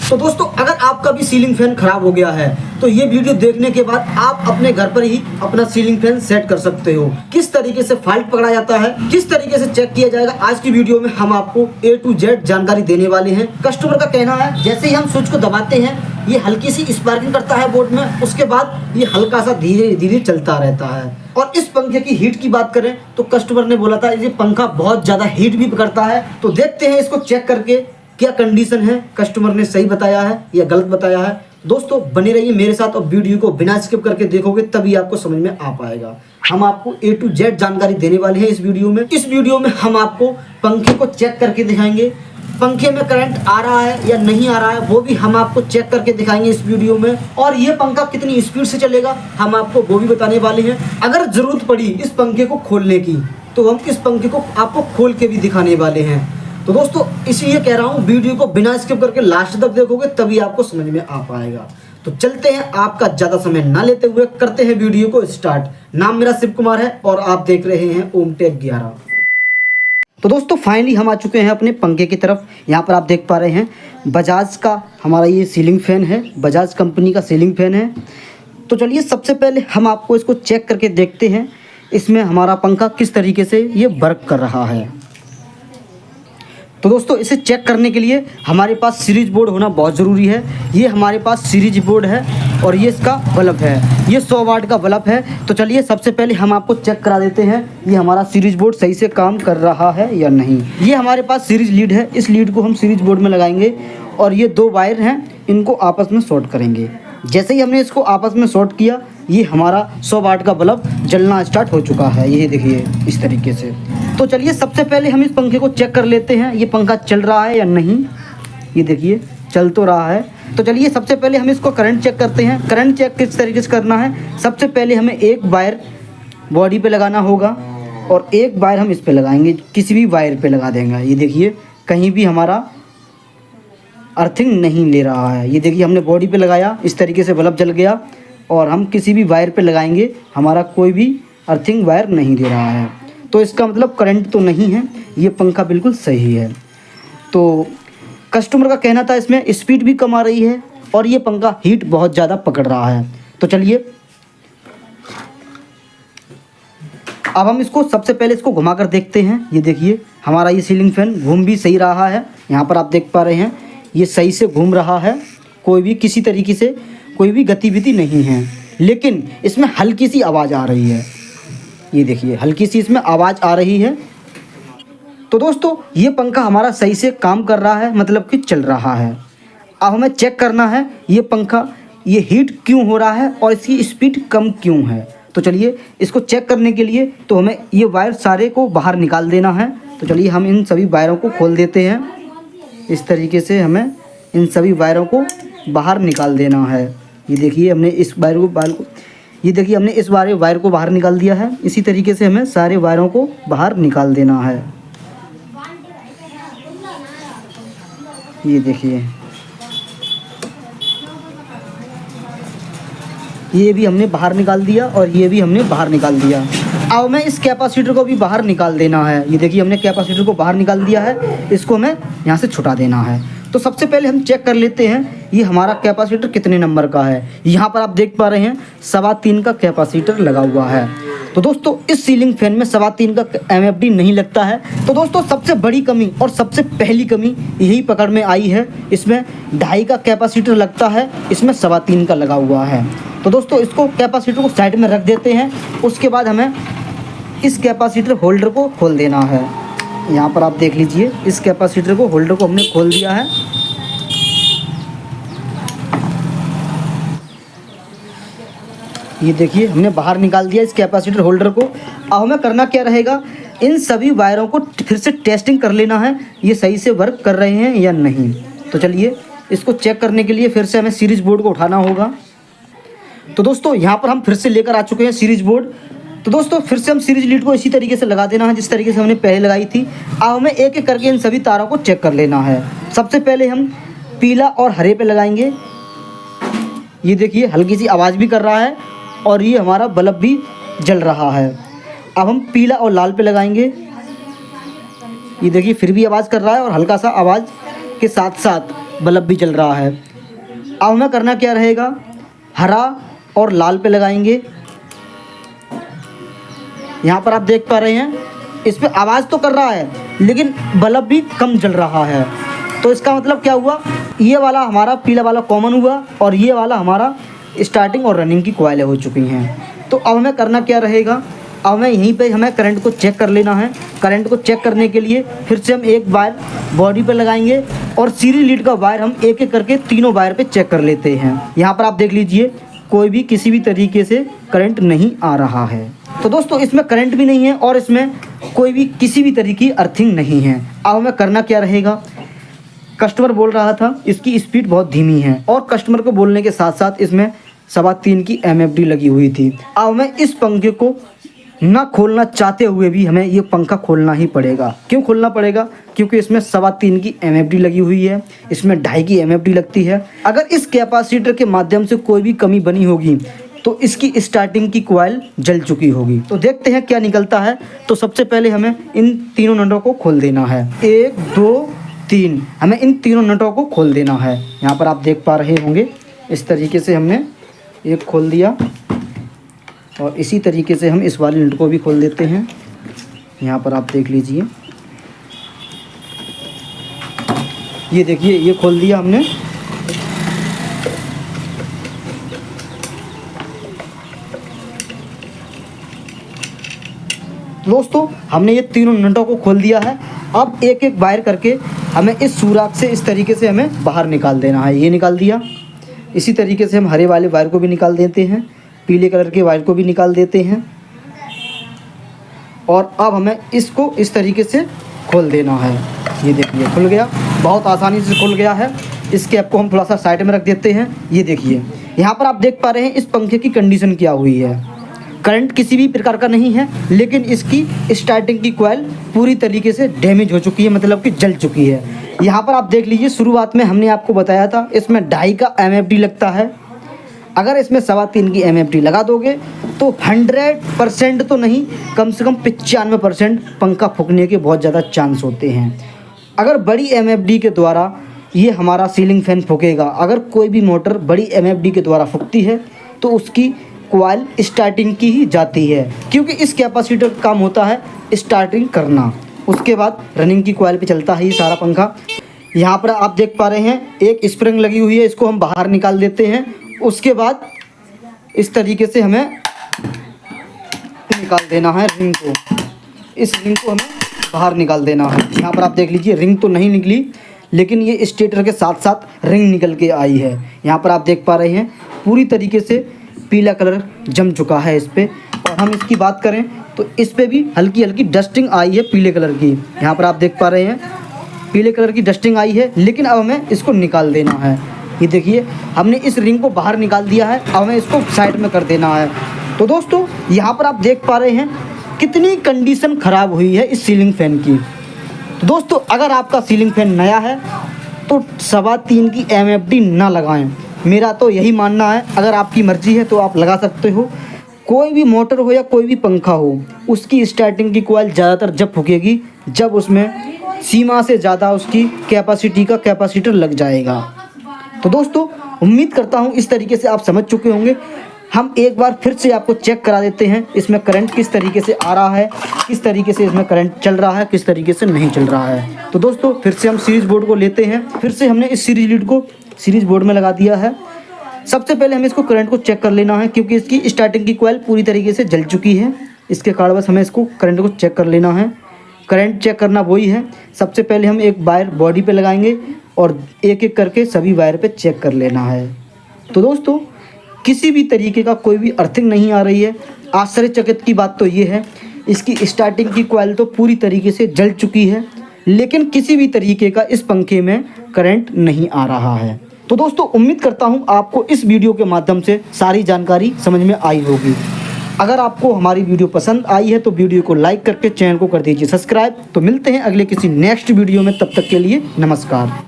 तो दोस्तों अगर आपका भी सीलिंग फैन खराब हो गया है तो ये वीडियो देखने के बाद आप अपने घर पर ही अपना सीलिंग फैन सेट कर सकते हो। किस तरीके से फॉल्ट पकड़ा जाता है, किस तरीके से चेक किया जाएगा, आज की वीडियो में हम आपको A to Z जानकारी देने वाले हैं। कस्टमर का कहना है जैसे ही हम स्विच को दबाते हैं ये हल्की सी स्पार्किंग करता है बोर्ड में, उसके बाद ये हल्का सा धीरे धीरे चलता रहता है। और इस पंखे की हीट की बात करें तो कस्टमर ने बोला था ये पंखा बहुत ज्यादा हीट भी करता है। तो देखते हैं इसको चेक करके क्या कंडीशन है, कस्टमर ने सही बताया है या गलत बताया है। दोस्तों बने रहिए मेरे साथ और वीडियो को बिना स्किप करके देखोगे तभी आपको समझ में आ पाएगा। हम आपको A to Z जानकारी देने वाले हैं इस वीडियो में। इस वीडियो में हम आपको पंखे को चेक करके दिखाएंगे, पंखे में करंट आ रहा है या नहीं आ रहा है वो भी हम आपको चेक करके दिखाएंगे इस वीडियो में। और ये पंखा कितनी स्पीड से चलेगा हम आपको वो भी बताने वाले हैं। अगर जरूरत पड़ी इस पंखे को खोलने की तो हम इस पंखे को आपको खोल के भी दिखाने वाले हैं। तो दोस्तों इसलिए कह रहा हूँ वीडियो को बिना स्किप करके लास्ट तक देखोगे तभी आपको समझ में आ पाएगा। तो चलते हैं, आपका ज़्यादा समय ना लेते हुए करते हैं वीडियो को स्टार्ट। नाम मेरा शिव कुमार है और आप देख रहे हैं ओम टेक 11। तो दोस्तों फाइनली हम आ चुके हैं अपने पंखे की तरफ। यहाँ पर आप देख पा रहे हैं बजाज का हमारा ये सीलिंग फैन है, बजाज कंपनी का सीलिंग फैन है। तो चलिए सबसे पहले हम आपको इसको चेक करके देखते हैं इसमें हमारा पंखा किस तरीके से ये वर्क कर रहा है। तो दोस्तों इसे चेक करने के लिए हमारे पास सीरीज बोर्ड होना बहुत ज़रूरी है। ये हमारे पास सीरीज बोर्ड है और ये इसका बल्ब है, ये 100 वाट का बल्ब है। तो चलिए सबसे पहले हम आपको चेक करा देते हैं ये हमारा सीरीज बोर्ड सही से काम कर रहा है या नहीं। ये हमारे पास सीरीज लीड है, इस लीड को हम सीरीज बोर्ड में लगाएंगे और ये 2 वायर हैं इनको आपस में शॉर्ट करेंगे। जैसे ही हमने इसको आपस में शॉर्ट किया ये हमारा 100 वाट का बल्ब जलना स्टार्ट हो चुका है, ये देखिए इस तरीके से। तो चलिए सबसे पहले हम इस पंखे को चेक कर लेते हैं ये पंखा चल रहा है या नहीं। ये देखिए चल तो रहा है। तो चलिए सबसे पहले हम इसको करंट चेक करते हैं। करंट चेक किस तरीके से करना है, सबसे पहले हमें एक वायर बॉडी पे लगाना होगा और एक वायर हम इस पे लगाएंगे, किसी भी वायर पे लगा देंगे। ये देखिए कहीं भी हमारा अर्थिंग नहीं ले रहा है। ये देखिए हमने बॉडी पे लगाया, इस तरीके से बल्ब जल गया। और हम किसी भी वायर पे लगाएंगे हमारा कोई भी अर्थिंग वायर नहीं दे रहा है, तो इसका मतलब करंट तो नहीं है, ये पंखा बिल्कुल सही है। तो कस्टमर का कहना था इसमें स्पीड भी कम आ रही है और ये पंखा हीट बहुत ज़्यादा पकड़ रहा है। तो चलिए अब हम इसको सबसे पहले इसको घुमा कर देखते हैं। ये देखिए हमारा ये सीलिंग फैन घूम भी सही रहा है, यहाँ पर आप देख पा रहे हैं ये सही से घूम रहा है, कोई भी किसी तरीके से कोई भी गतिविधि नहीं है। लेकिन इसमें हल्की सी आवाज़ आ रही है, ये देखिए हल्की सी इसमें आवाज़ आ रही है। तो दोस्तों ये पंखा हमारा सही से काम कर रहा है, मतलब कि चल रहा है। अब हमें चेक करना है ये पंखा ये हीट क्यों हो रहा है और इसकी स्पीड कम क्यों है। तो चलिए इसको चेक करने के लिए तो हमें ये वायर सारे को बाहर निकाल देना है। तो चलिए हम इन सभी वायरों को खोल देते हैं, इस तरीके से हमें इन सभी वायरों को बाहर निकाल देना है। ये देखिए हमने इस वायर को ये देखिए हमने इस वायर को बाहर निकाल दिया है। इसी तरीके से हमें सारे वायरों को बाहर निकाल देना है। ये देखिए ये भी हमने बाहर निकाल दिया और ये भी हमने बाहर निकाल दिया। अब हमें इस कैपेसिटर को भी बाहर निकाल देना है। ये देखिए हमने कैपेसिटर को बाहर निकाल दिया है, इसको हमें यहाँ से छुटा देना है। तो सबसे पहले हम चेक कर लेते हैं ये हमारा कैपेसिटर कितने नंबर का है। यहाँ पर आप देख पा रहे हैं 3.25 का कैपेसिटर लगा हुआ है। तो दोस्तों इस सीलिंग फैन में 3.25 का MFD नहीं लगता है। तो दोस्तों सबसे बड़ी कमी और सबसे पहली कमी यही पकड़ में आई है, इसमें 2.5 का कैपेसिटर लगता है, इसमें 3.25 का लगा हुआ है। तो दोस्तों इसको कैपेसिटर को साइड में रख देते हैं, उसके बाद हमें इस कैपेसिटर होल्डर को खोल देना है। यहाँ पर आप देख लीजिए इस कैपेसिटर को होल्डर को हमने खोल दिया है। ये देखिए हमने बाहर निकाल दिया इस कैपेसिटर होल्डर को। अब हमें करना क्या रहेगा, इन सभी वायरों को फिर से टेस्टिंग कर लेना है ये सही से वर्क कर रहे हैं या नहीं। तो चलिए इसको चेक करने के लिए फिर से हमें सीरीज बोर्ड को उठाना होगा। तो दोस्तों यहाँ पर हम फिर से लेकर आ चुके हैं सीरीज बोर्ड। तो दोस्तों फिर से हम सीरीज लीड को इसी तरीके से लगा देना है जिस तरीके से हमने पहले लगाई थी। अब हमें एक एक करके इन सभी तारों को चेक कर लेना है। सबसे पहले हम पीला और हरे पे लगाएंगे। ये देखिए हल्की सी आवाज़ भी कर रहा है और ये हमारा बल्ब भी जल रहा है। अब हम पीला और लाल पे लगाएंगे। ये देखिए फिर भी आवाज़ कर रहा है और हल्का सा आवाज़ के साथ साथ बल्ब भी जल रहा है। अब हमें करना क्या रहेगा, हरा और लाल पे लगाएंगे। यहाँ पर आप देख पा रहे हैं इस पर आवाज़ तो कर रहा है लेकिन बल्ब भी कम जल रहा है। तो इसका मतलब क्या हुआ, ये वाला हमारा पीला वाला कॉमन हुआ और ये वाला हमारा स्टार्टिंग और रनिंग की कॉइलें हो चुकी हैं। तो अब हमें करना क्या रहेगा, अब हमें यहीं पे हमें करंट को चेक कर लेना है। करंट को चेक करने के लिए फिर से हम एक वायर बॉडी पे लगाएंगे और सीरीज लीड का वायर हम एक एक करके तीनों वायर पे चेक कर लेते हैं। यहाँ पर आप देख लीजिए कोई भी किसी भी तरीके से करंट नहीं आ रहा है। तो दोस्तों इसमें करंट भी नहीं है और इसमें कोई भी किसी भी तरीके की अर्थिंग नहीं है। अब हमें करना क्या रहेगा, कस्टमर बोल रहा था इसकी स्पीड बहुत धीमी है और कस्टमर को बोलने के साथ साथ इसमें 3.25 की MFD लगी हुई थी। अब हमें इस पंखे को ना खोलना चाहते हुए भी हमें ये पंखा खोलना ही पड़ेगा। क्यों खोलना पड़ेगा, क्योंकि इसमें 3.25 की MFD लगी हुई है, इसमें 2.5 की MFD लगती है। अगर इस कैपेसिटर के माध्यम से कोई भी कमी बनी होगी तो इसकी स्टार्टिंग की कॉइल जल चुकी होगी। तो देखते हैं क्या निकलता है। तो सबसे पहले हमें इन तीनों नटों को खोल देना है, 1 2 3, हमें इन तीनों नटों को खोल देना है। यहाँ पर आप देख पा रहे होंगे इस तरीके से हमने एक खोल दिया और इसी तरीके से हम इस वाले नट को भी खोल देते हैं। यहाँ पर आप देख लीजिए, ये देखिए ये खोल दिया हमने। दोस्तों हमने ये तीनों नटों को खोल दिया है। अब एक एक वायर करके हमें इस सुराख से इस तरीके से हमें बाहर निकाल देना है। ये निकाल दिया, इसी तरीके से हम हरे वाले वायर को भी निकाल देते हैं, पीले कलर के वायर को भी निकाल देते हैं और अब हमें इसको इस तरीके से खोल देना है। ये देखिए खुल गया, बहुत आसानी से खुल गया है। इस कैप को हम थोड़ा सा साइड में रख देते हैं। ये देखिए यहाँ पर आप देख पा रहे हैं इस पंखे की कंडीशन क्या हुई है। करंट किसी भी प्रकार का नहीं है लेकिन इसकी स्टार्टिंग की कॉइल पूरी तरीके से डैमेज हो चुकी है, मतलब कि जल चुकी है। यहाँ पर आप देख लीजिए शुरुआत में हमने आपको बताया था इसमें 2.5 का MFD लगता है। अगर इसमें 3.25 की MFD लगा दोगे तो 100% तो नहीं, कम से कम 95% पंखा फूकने के बहुत ज़्यादा चांस होते हैं। अगर बड़ी MFD के द्वारा ये हमारा सीलिंग फैन फूकेगा, अगर कोई भी मोटर बड़ी MFD के द्वारा फूकती है तो उसकी कॉइल स्टार्टिंग की ही जाती है, क्योंकि इस कैपेसिटर का काम होता है स्टार्टिंग करना, उसके बाद रनिंग की कॉइल पे चलता है ये सारा पंखा। यहाँ पर आप देख पा रहे हैं एक स्प्रिंग लगी हुई है, इसको हम बाहर निकाल देते हैं। उसके बाद इस तरीके से हमें निकाल देना है रिंग को, इस रिंग को हमें बाहर निकाल देना है। यहाँ पर आप देख लीजिए रिंग तो नहीं निकली लेकिन ये स्टेटर के साथ साथ रिंग निकल के आई है। यहाँ पर आप देख पा रहे हैं पूरी तरीके से पीला कलर जम चुका है इस पर। और हम इसकी बात करें तो इस पर भी हल्की हल्की डस्टिंग आई है पीले कलर की। यहाँ पर आप देख पा रहे हैं पीले कलर की डस्टिंग आई है, लेकिन अब हमें इसको निकाल देना है। ये देखिए हमने इस रिंग को बाहर निकाल दिया है, अब हमें इसको साइड में कर देना है। तो दोस्तों यहाँ पर आप देख पा रहे हैं कितनी कंडीशन ख़राब हुई है इस सीलिंग फ़ैन की। तो दोस्तों अगर आपका सीलिंग फ़ैन नया है तो 3.25 की MFD ना लगाएं, मेरा तो यही मानना है। अगर आपकी मर्ज़ी है तो आप लगा सकते हो। कोई भी मोटर हो या कोई भी पंखा हो, उसकी स्टार्टिंग की कॉइल ज़्यादातर जब फूकेगी जब उसमें सीमा से ज़्यादा उसकी कैपेसिटी का कैपेसिटर लग जाएगा। तो दोस्तों उम्मीद करता हूँ इस तरीके से आप समझ चुके होंगे। हम एक बार फिर से आपको चेक करा देते हैं इसमें करंट किस तरीके से आ रहा है, किस तरीके से इसमें करंट चल रहा है, किस तरीके से नहीं चल रहा है। तो दोस्तों फिर से हम सीरीज बोर्ड को लेते हैं। फिर से हमने इस सीरीज लीड को सीरीज बोर्ड में लगा दिया है। सबसे पहले हमें इसको करंट को चेक कर लेना है, क्योंकि इसकी स्टार्टिंग की कॉइल पूरी तरीके से जल चुकी है। इसके कारण बस हमें इसको करंट को चेक कर लेना है। करंट चेक करना वही है, सबसे पहले हम एक वायर बॉडी पे लगाएंगे और एक एक करके सभी वायर पे चेक कर लेना है। तो दोस्तों किसी भी तरीके का कोई भी अर्थिंग नहीं आ रही है। आश्चर्यचकित की बात तो ये है इसकी स्टार्टिंग की कॉइल तो पूरी तरीके से जल चुकी है, लेकिन किसी भी तरीके का इस पंखे में करंट नहीं आ रहा है। तो दोस्तों उम्मीद करता हूँ आपको इस वीडियो के माध्यम से सारी जानकारी समझ में आई होगी। अगर आपको हमारी वीडियो पसंद आई है तो वीडियो को लाइक करके चैनल को कर दीजिए सब्सक्राइब। तो मिलते हैं अगले किसी नेक्स्ट वीडियो में, तब तक के लिए नमस्कार।